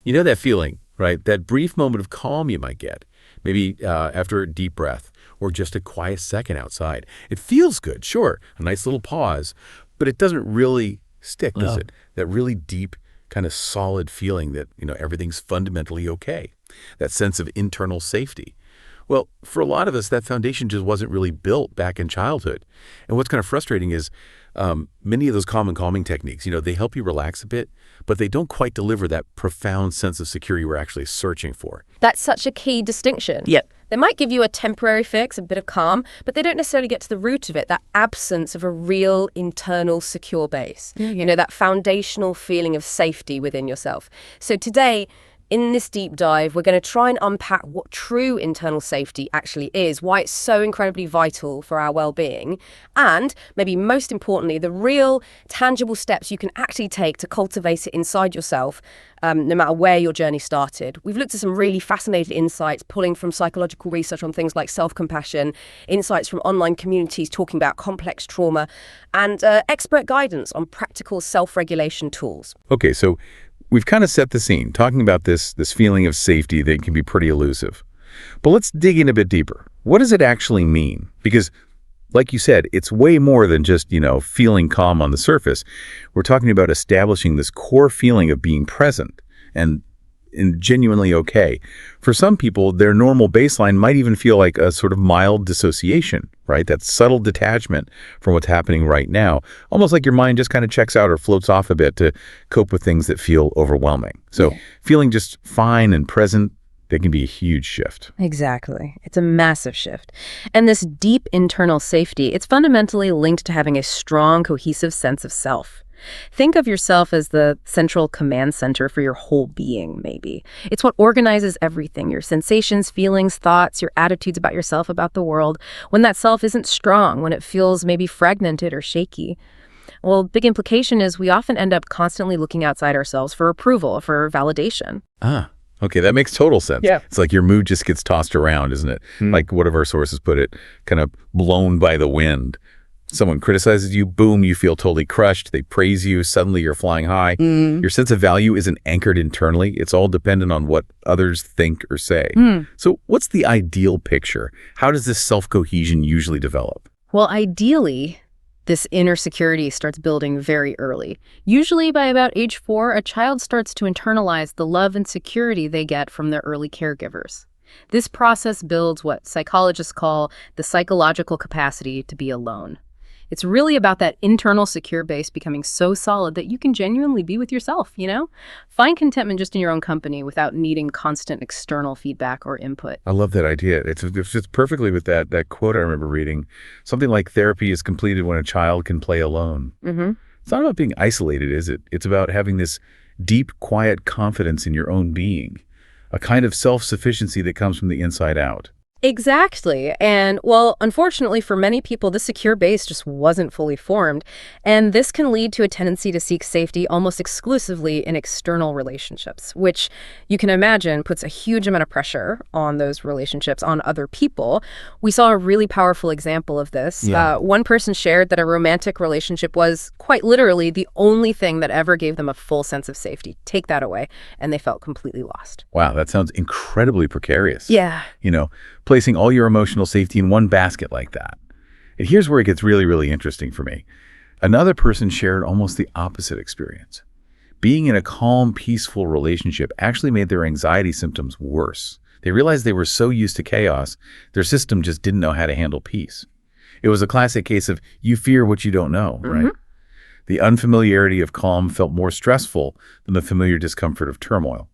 You know that feeling, right? That brief moment of calm you might get, maybe after a deep breath or just a quiet second outside. It feels good, sure, a nice little pause, but it doesn't really stick, does No. it? That really deep, kind of solid feeling that, everything's fundamentally okay. That sense of internal safety. Well, for a lot of us, that foundation just wasn't really built back in childhood. And what's kind of frustrating is many of those common calming techniques, they help you relax a bit, but they don't quite deliver that profound sense of security we're actually searching for. That's such a key distinction. Yep. They might give you a temporary fix, a bit of calm, but they don't necessarily get to the root of it, that absence of a real internal secure base. That foundational feeling of safety within yourself. So today, in this deep dive, we're going to try and unpack what true internal safety actually is, why it's so incredibly vital for our well-being, and maybe most importantly, the real tangible steps you can actually take to cultivate it inside yourself, no matter where your journey started. We've looked at some really fascinating insights, pulling from psychological research on things like self-compassion, insights from online communities talking about complex trauma, and expert guidance on practical self-regulation tools. Okay, so we've kind of set the scene, talking about this feeling of safety that can be pretty elusive. But let's dig in a bit deeper. What does it actually mean? Because, like you said, it's way more than just, feeling calm on the surface. We're talking about establishing this core feeling of being present and genuinely okay. For some people, their normal baseline might even feel like a sort of mild dissociation, right? That subtle detachment from what's happening right now, almost like your mind just kind of checks out or floats off a bit to cope with things that feel overwhelming. So feeling just fine and present, that can be a huge shift. Exactly. It's a massive shift. And this deep internal safety, it's fundamentally linked to having a strong, cohesive sense of self. Think of yourself as the central command center for your whole being, maybe. It's what organizes everything, your sensations, feelings, thoughts, your attitudes about yourself, about the world. When that self isn't strong, when it feels maybe fragmented or shaky. Well, big implication is we often end up constantly looking outside ourselves for approval, for validation. Okay, that makes total sense. Yeah. It's like your mood just gets tossed around, isn't it? Like one of our sources put it, kind of blown by the wind. Someone criticizes you, boom, you feel totally crushed. They praise you, suddenly you're flying high. Your sense of value isn't anchored internally. It's all dependent on what others think or say. So what's the ideal picture? How does this self-cohesion usually develop? Well, ideally, this inner security starts building very early. Usually by about age 4, a child starts to internalize the love and security they get from their early caregivers. This process builds what psychologists call the psychological capacity to be alone. It's really about that internal secure base becoming so solid that you can genuinely be with yourself, Find contentment just in your own company without needing constant external feedback or input. I love that idea. It fits perfectly with that quote I remember reading. Something like therapy is completed when a child can play alone. It's not about being isolated, is it? It's about having this deep, quiet confidence in your own being, a kind of self-sufficiency that comes from the inside out. Exactly. And, well, unfortunately for many people, the secure base just wasn't fully formed. And this can lead to a tendency to seek safety almost exclusively in external relationships, which you can imagine puts a huge amount of pressure on those relationships, on other people. We saw a really powerful example of this. One person shared that a romantic relationship was quite literally the only thing that ever gave them a full sense of safety. Take that away. And they felt completely lost. Wow, that sounds incredibly precarious. Yeah. Placing all your emotional safety in one basket like that. And here's where it gets really, really interesting for me. Another person shared almost the opposite experience. Being in a calm, peaceful relationship actually made their anxiety symptoms worse. They realized they were so used to chaos, their system just didn't know how to handle peace. It was a classic case of you fear what you don't know, right? The unfamiliarity of calm felt more stressful than the familiar discomfort of turmoil.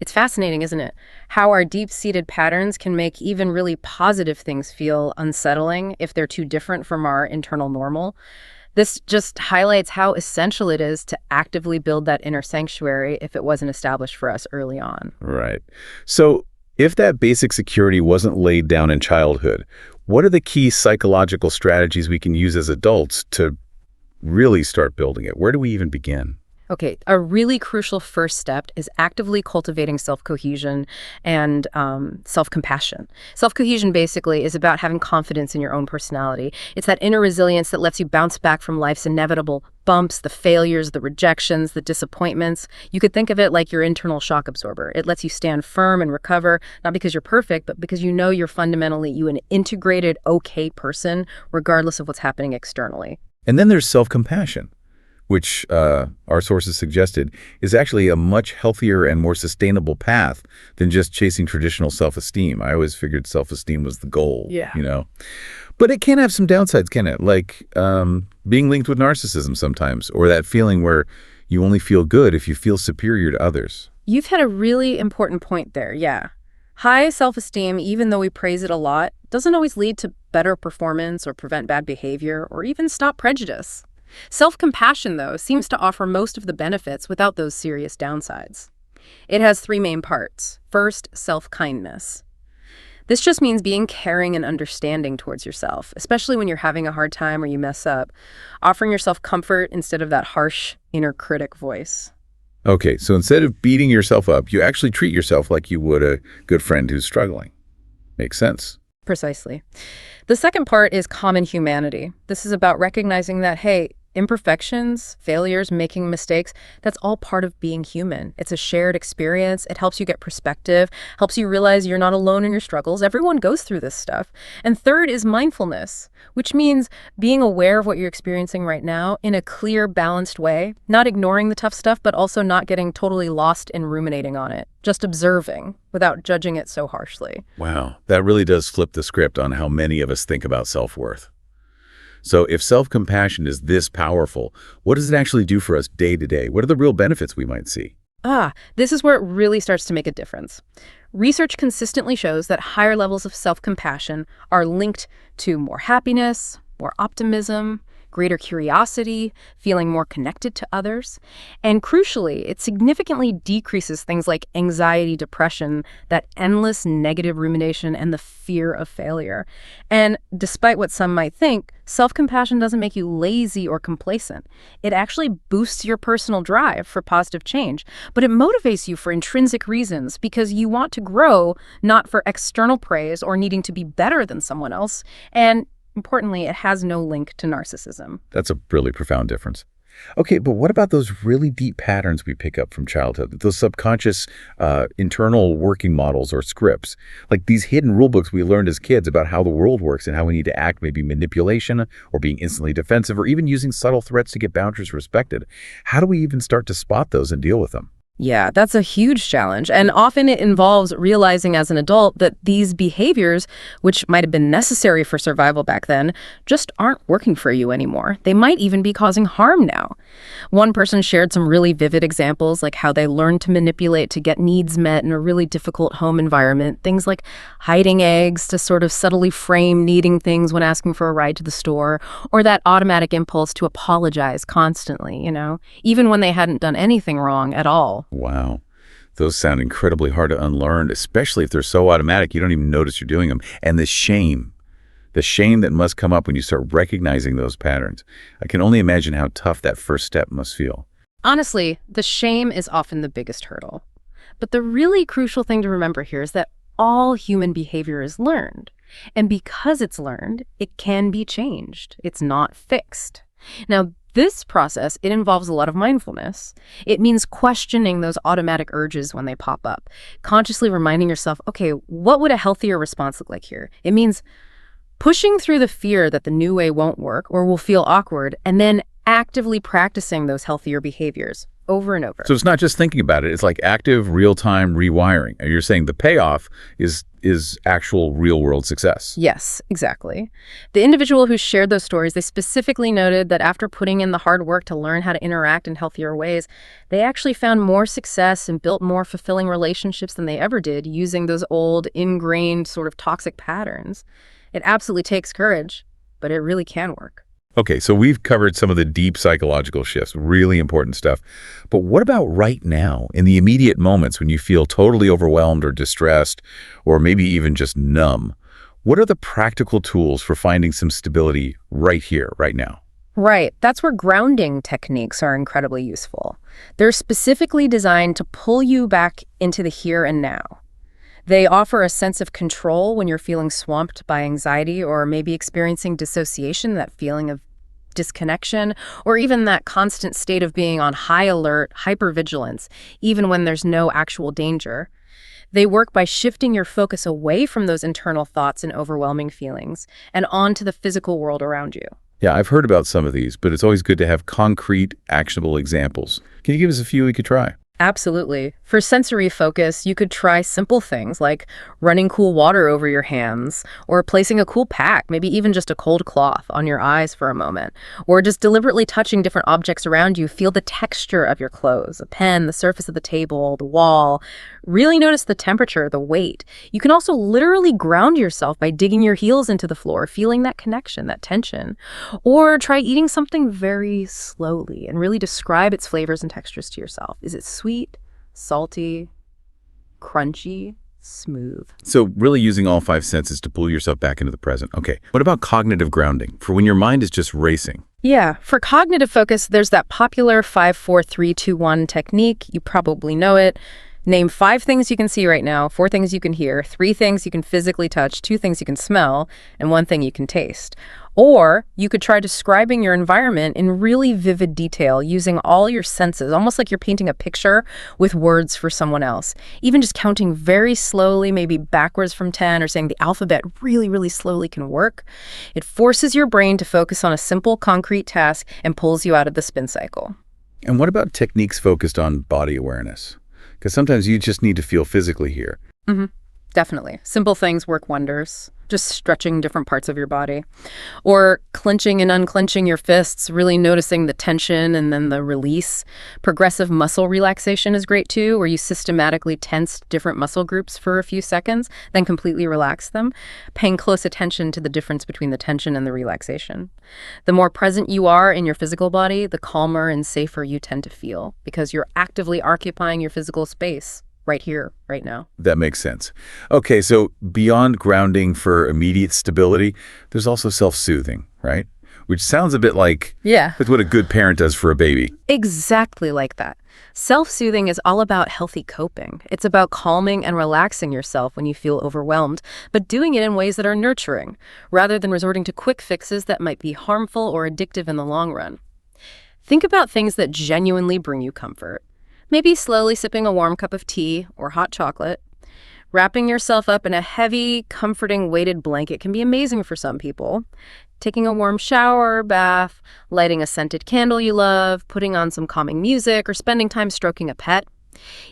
It's fascinating, isn't it? How our deep-seated patterns can make even really positive things feel unsettling if they're too different from our internal normal. This just highlights how essential it is to actively build that inner sanctuary if it wasn't established for us early on. Right. So if that basic security wasn't laid down in childhood, what are the key psychological strategies we can use as adults to really start building it? Where do we even begin? Okay, a really crucial first step is actively cultivating self-cohesion and self-compassion. Self-cohesion basically is about having confidence in your own personality. It's that inner resilience that lets you bounce back from life's inevitable bumps, the failures, the rejections, the disappointments. You could think of it like your internal shock absorber. It lets you stand firm and recover, not because you're perfect, but because you know you're fundamentally an integrated, okay person, regardless of what's happening externally. And then there's self-compassion, which our sources suggested is actually a much healthier and more sustainable path than just chasing traditional self-esteem. I always figured self-esteem was the goal, Yeah. But it can have some downsides, can it? Like being linked with narcissism sometimes, or that feeling where you only feel good if you feel superior to others. You've had a really important point there, yeah. High self-esteem, even though we praise it a lot, doesn't always lead to better performance or prevent bad behavior or even stop prejudice. Self-compassion, though, seems to offer most of the benefits without those serious downsides. It has three main parts. First, self-kindness. This just means being caring and understanding towards yourself, especially when you're having a hard time or you mess up. Offering yourself comfort instead of that harsh inner critic voice. Okay, so instead of beating yourself up, you actually treat yourself like you would a good friend who's struggling. Makes sense. Precisely. The second part is common humanity. This is about recognizing that, hey, imperfections, failures, making mistakes, that's all part of being human. It's a shared experience. It helps you get perspective, helps you realize you're not alone in your struggles. Everyone goes through this stuff. And third is mindfulness, which means being aware of what you're experiencing right now in a clear, balanced way, not ignoring the tough stuff, but also not getting totally lost in ruminating on it, just observing without judging it so harshly. Wow, that really does flip the script on how many of us think about self-worth. So if self-compassion is this powerful, what does it actually do for us day to day? What are the real benefits we might see? This is where it really starts to make a difference. Research consistently shows that higher levels of self-compassion are linked to more happiness, more optimism, greater curiosity, feeling more connected to others. And crucially, it significantly decreases things like anxiety, depression, that endless negative rumination, and the fear of failure. And despite what some might think, self-compassion doesn't make you lazy or complacent. It actually boosts your personal drive for positive change, but it motivates you for intrinsic reasons because you want to grow, not for external praise or needing to be better than someone else. And importantly, it has no link to narcissism. That's a really profound difference. Okay, but what about those really deep patterns we pick up from childhood, those subconscious internal working models or scripts, like these hidden rule books we learned as kids about how the world works and how we need to act, maybe manipulation or being instantly defensive or even using subtle threats to get boundaries respected? How do we even start to spot those and deal with them? Yeah, that's a huge challenge. And often it involves realizing as an adult that these behaviors, which might have been necessary for survival back then, just aren't working for you anymore. They might even be causing harm now. One person shared some really vivid examples, like how they learned to manipulate to get needs met in a really difficult home environment. Things like hiding eggs to sort of subtly frame needing things when asking for a ride to the store, or that automatic impulse to apologize constantly, even when they hadn't done anything wrong at all. Wow. Those sound incredibly hard to unlearn, especially if they're so automatic you don't even notice you're doing them. And the shame that must come up when you start recognizing those patterns. I can only imagine how tough that first step must feel. Honestly, the shame is often the biggest hurdle. But the really crucial thing to remember here is that all human behavior is learned. And because it's learned, it can be changed. It's not fixed. Now, this process, it involves a lot of mindfulness. It means questioning those automatic urges when they pop up, consciously reminding yourself, okay, what would a healthier response look like here? It means pushing through the fear that the new way won't work or will feel awkward, and then actively practicing those healthier behaviors over and over. So it's not just thinking about it. It's like active, real-time rewiring. And you're saying the payoff is actual real-world success. Yes, exactly. The individual who shared those stories, they specifically noted that after putting in the hard work to learn how to interact in healthier ways, they actually found more success and built more fulfilling relationships than they ever did using those old, ingrained, sort of toxic patterns. It absolutely takes courage, but it really can work. Okay, so we've covered some of the deep psychological shifts, really important stuff. But what about right now, in the immediate moments when you feel totally overwhelmed or distressed, or maybe even just numb? What are the practical tools for finding some stability right here, right now? Right. That's where grounding techniques are incredibly useful. They're specifically designed to pull you back into the here and now. They offer a sense of control when you're feeling swamped by anxiety or maybe experiencing dissociation, that feeling of disconnection, or even that constant state of being on high alert, hypervigilance, even when there's no actual danger. They work by shifting your focus away from those internal thoughts and overwhelming feelings and onto the physical world around you. Yeah, I've heard about some of these, but it's always good to have concrete, actionable examples. Can you give us a few we could try? Absolutely. For sensory focus, you could try simple things like running cool water over your hands, or placing a cool pack, maybe even just a cold cloth, on your eyes for a moment, or just deliberately touching different objects around you. Feel the texture of your clothes, a pen, the surface of the table, the wall. Really notice the temperature, the weight. You can also literally ground yourself by digging your heels into the floor, feeling that connection, that tension. Or try eating something very slowly and really describe its flavors and textures to yourself. Is it sweet, salty, crunchy, smooth? So really using all five senses to pull yourself back into the present. Okay, what about cognitive grounding, for when your mind is just racing? Yeah, for cognitive focus, there's that popular 5-4-3-2-1 technique. You probably know it. Name 5 things you can see right now, 4 things you can hear, 3 things you can physically touch, 2 things you can smell, and 1 thing you can taste. Or you could try describing your environment in really vivid detail using all your senses, almost like you're painting a picture with words for someone else. Even just counting very slowly, maybe backwards from 10, or saying the alphabet really, really slowly can work. It forces your brain to focus on a simple, concrete task and pulls you out of the spin cycle. And what about techniques focused on body awareness? Because sometimes you just need to feel physically here. Definitely. Simple things work wonders. Just stretching different parts of your body. Or clenching and unclenching your fists, really noticing the tension and then the release. Progressive muscle relaxation is great too, where you systematically tense different muscle groups for a few seconds, then completely relax them, paying close attention to the difference between the tension and the relaxation. The more present you are in your physical body, the calmer and safer you tend to feel, because you're actively occupying your physical space. Right here, right now. That makes sense. Okay, so beyond grounding for immediate stability, there's also self-soothing, right? Which sounds a bit like that's what a good parent does for a baby. Exactly like that. Self-soothing is all about healthy coping. It's about calming and relaxing yourself when you feel overwhelmed, but doing it in ways that are nurturing, rather than resorting to quick fixes that might be harmful or addictive in the long run. Think about things that genuinely bring you comfort. Maybe slowly sipping a warm cup of tea or hot chocolate. Wrapping yourself up in a heavy, comforting weighted blanket can be amazing for some people. Taking a warm shower or bath, lighting a scented candle you love, putting on some calming music, or spending time stroking a pet.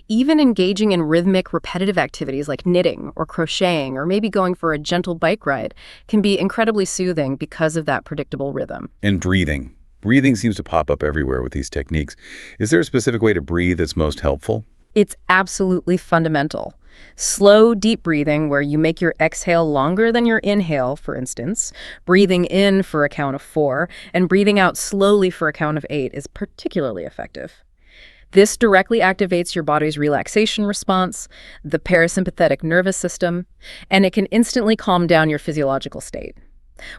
Even engaging in rhythmic, repetitive activities like knitting or crocheting, or maybe going for a gentle bike ride, can be incredibly soothing because of that predictable rhythm. And breathing. Breathing seems to pop up everywhere with these techniques. Is there a specific way to breathe that's most helpful? It's absolutely fundamental. Slow, deep breathing, where you make your exhale longer than your inhale, for instance, breathing in for a count of 4, and breathing out slowly for a count of 8 is particularly effective. This directly activates your body's relaxation response, the parasympathetic nervous system, and it can instantly calm down your physiological state.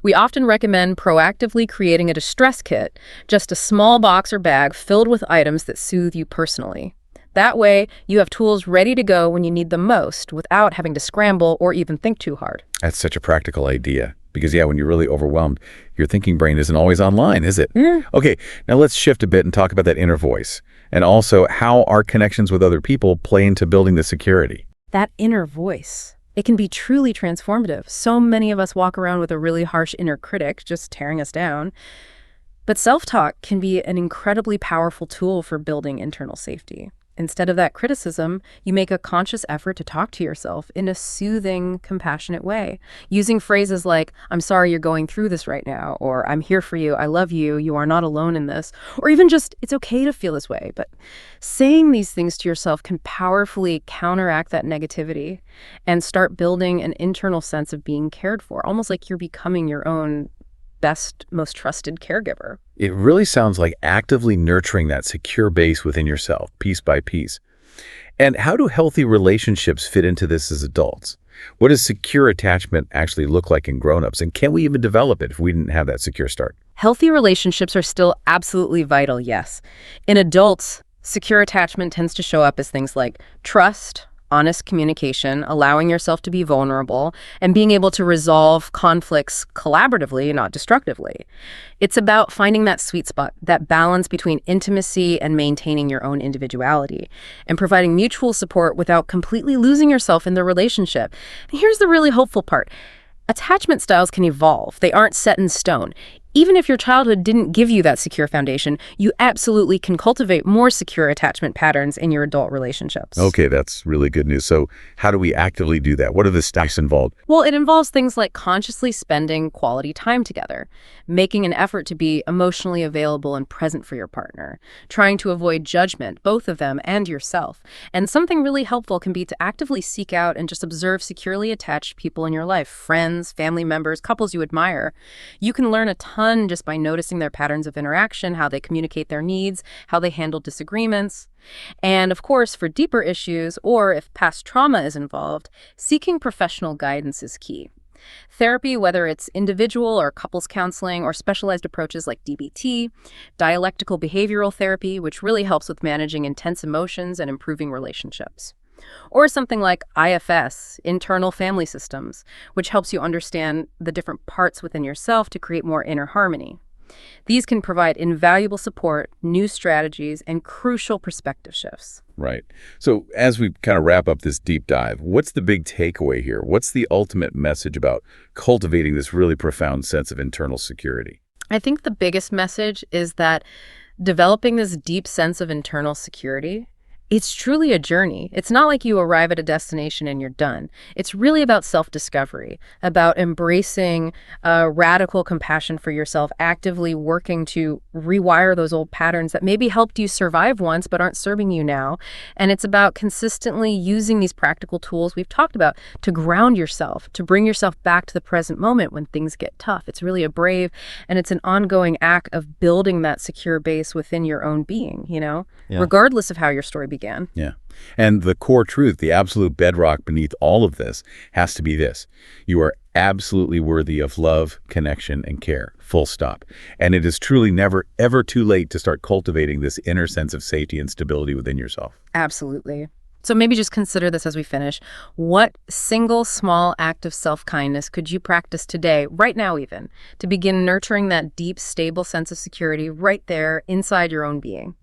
We often recommend proactively creating a distress kit, just a small box or bag filled with items that soothe you personally. That way, you have tools ready to go when you need them most without having to scramble or even think too hard. That's such a practical idea. Because, when you're really overwhelmed, your thinking brain isn't always online, is it? Okay, now let's shift a bit and talk about that inner voice, and also how our connections with other people play into building the security. That inner voice. It can be truly transformative. So many of us walk around with a really harsh inner critic just tearing us down. But self-talk can be an incredibly powerful tool for building internal safety. Instead of that criticism, you make a conscious effort to talk to yourself in a soothing, compassionate way, using phrases like, "I'm sorry you're going through this right now," or "I'm here for you, I love you, you are not alone in this," or even just, "It's okay to feel this way." But saying these things to yourself can powerfully counteract that negativity and start building an internal sense of being cared for, almost like you're becoming your own best, most trusted caregiver. It really sounds like actively nurturing that secure base within yourself, piece by piece. And how do healthy relationships fit into this as adults? What does secure attachment actually look like in grown-ups? And can we even develop it if we didn't have that secure start? Healthy relationships are still absolutely vital, yes. In adults, secure attachment tends to show up as things like trust, honest communication, allowing yourself to be vulnerable, and being able to resolve conflicts collaboratively, not destructively. It's about finding that sweet spot, that balance between intimacy and maintaining your own individuality, and providing mutual support without completely losing yourself in the relationship. And here's the really hopeful part. Attachment styles can evolve. They aren't set in stone. Even if your childhood didn't give you that secure foundation, you absolutely can cultivate more secure attachment patterns in your adult relationships. Okay, that's really good news. So how do we actively do that? What are the steps involved? Well, it involves things like consciously spending quality time together, making an effort to be emotionally available and present for your partner, trying to avoid judgment, both of them and yourself. And something really helpful can be to actively seek out and just observe securely attached people in your life, friends, family members, couples you admire. You can learn a ton just by noticing their patterns of interaction, how they communicate their needs, how they handle disagreements. And of course, for deeper issues, or if past trauma is involved, seeking professional guidance is key. Therapy, whether it's individual or couples counseling or specialized approaches like DBT, dialectical behavioral therapy, which really helps with managing intense emotions and improving relationships. Or something like IFS, internal family systems, which helps you understand the different parts within yourself to create more inner harmony. These can provide invaluable support, new strategies, and crucial perspective shifts. Right. So as we kind of wrap up this deep dive, what's the big takeaway here? What's the ultimate message about cultivating this really profound sense of internal security? I think the biggest message is that developing this deep sense of internal security, it's truly a journey. It's not like you arrive at a destination and you're done. It's really about self-discovery, about embracing radical compassion for yourself, actively working to rewire those old patterns that maybe helped you survive once but aren't serving you now. And it's about consistently using these practical tools we've talked about to ground yourself, to bring yourself back to the present moment when things get tough. It's really a brave and it's an ongoing act of building that secure base within your own being, regardless of how your story began. Yeah. And the core truth, the absolute bedrock beneath all of this has to be this. You are absolutely worthy of love, connection, and care. Full stop. And it is truly never, ever too late to start cultivating this inner sense of safety and stability within yourself. Absolutely. So maybe just consider this as we finish. What single small act of self-kindness could you practice today, right now even, to begin nurturing that deep, stable sense of security right there inside your own being?